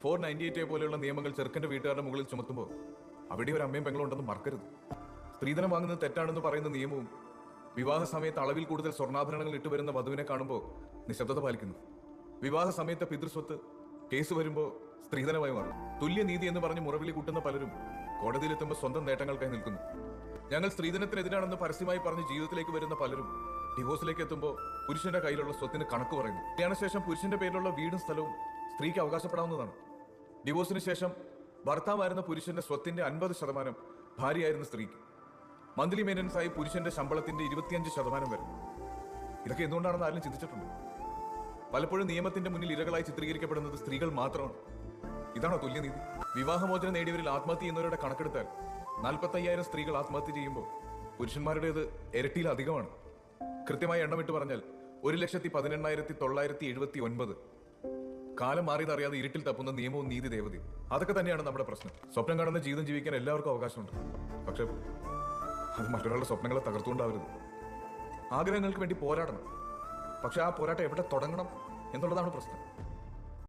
498 പോലെയുള്ള നിയമങ്ങൾ ചെറുക്കന്റെ വീട്ടുകാരുടെ മുകളിൽ ചുമത്തുമ്പോൾ അവിടെ ഒരു അമ്മയും പെങ്ങളും ഉണ്ടെന്ന് മറക്കരുത്. സ്ത്രീധനം വാങ്ങുന്നത് തെറ്റാണെന്ന് പറയുന്ന നിയമവും വിവാഹ സമയത്ത് അളവിൽ കൂടുതൽ സ്വർണ്ണാഭരണങ്ങൾ ഇട്ടുവരുന്ന വധുവിനെ കാണുമ്പോൾ നിശബ്ദത പാലിക്കുന്നു. വിവാഹ സമയത്തെ പിതൃസ്വത്ത് കേസ് വരുമ്പോൾ സ്ത്രീധനമായി മാറും. തുല്യനീതി എന്ന് പറഞ്ഞ് മുറവിളി കൂട്ടുന്ന പലരും കോടതിയിലെത്തുമ്പോൾ സ്വന്തം നേട്ടങ്ങൾക്കായി നിൽക്കുന്നു. ഞങ്ങൾ സ്ത്രീധനത്തിനെതിരാണെന്ന് പരസ്യമായി പറഞ്ഞ് ജീവിതത്തിലേക്ക് വരുന്ന പലരും ഡിവോഴ്സിലേക്ക് എത്തുമ്പോൾ പുരുഷന്റെ കയ്യിലുള്ള സ്വത്തിന് കണക്ക് പറയുന്നു. കല്യാണശേഷം പുരുഷന്റെ പേരിലുള്ള വീടും സ്ഥലവും സ്ത്രീക്ക് അവകാശപ്പെടാവുന്നതാണ്. ഡിവോഴ്സിന് ശേഷം ഭർത്താവായിരുന്ന പുരുഷന്റെ സ്വത്തിന്റെ 50% ഭാര്യയായിരുന്ന സ്ത്രീക്ക്. മന്ത്ലി മെയിൻ്റനൻസ് ആയി പുരുഷന്റെ ശമ്പളത്തിന്റെ 25% വരും. ഇതൊക്കെ എന്തുകൊണ്ടാണെന്ന് ആരും ചിന്തിച്ചിട്ടുണ്ട്? പലപ്പോഴും നിയമത്തിന്റെ മുന്നിൽ ഇരകളായി ചിത്രീകരിക്കപ്പെടുന്നത് സ്ത്രീകൾ മാത്രമാണ്. ഇതാണോ തുല്യനീതി? വിവാഹമോചനം നേടിയവരിൽ ആത്മഹത്യ ചെയ്യുന്നവരുടെ കണക്കെടുത്താൽ 45,000 സ്ത്രീകൾ ആത്മഹത്യ ചെയ്യുമ്പോൾ പുരുഷന്മാരുടേത് ഇരട്ടിയിലധികമാണ്. കൃത്യമായി എണ്ണമിട്ട് പറഞ്ഞാൽ 1,18,979. കാലം മാറിയതറിയാതെ ഇരുട്ടിൽ തപ്പുന്ന നിയമവും നീതി ദേവതയും. അതൊക്കെ തന്നെയാണ് നമ്മുടെ പ്രശ്നം. സ്വപ്നം കാണുന്ന ജീവിതം ജീവിക്കാൻ എല്ലാവർക്കും അവകാശമുണ്ട്. പക്ഷെ അത് മറ്റൊരാളുടെ സ്വപ്നങ്ങളെ തകർത്തുകൊണ്ടാവരുത്. ആഗ്രഹങ്ങൾക്ക് വേണ്ടി പോരാടണം. പക്ഷെ ആ പോരാട്ടം എവിടെ തുടങ്ങണം എന്നുള്ളതാണ് പ്രശ്നം.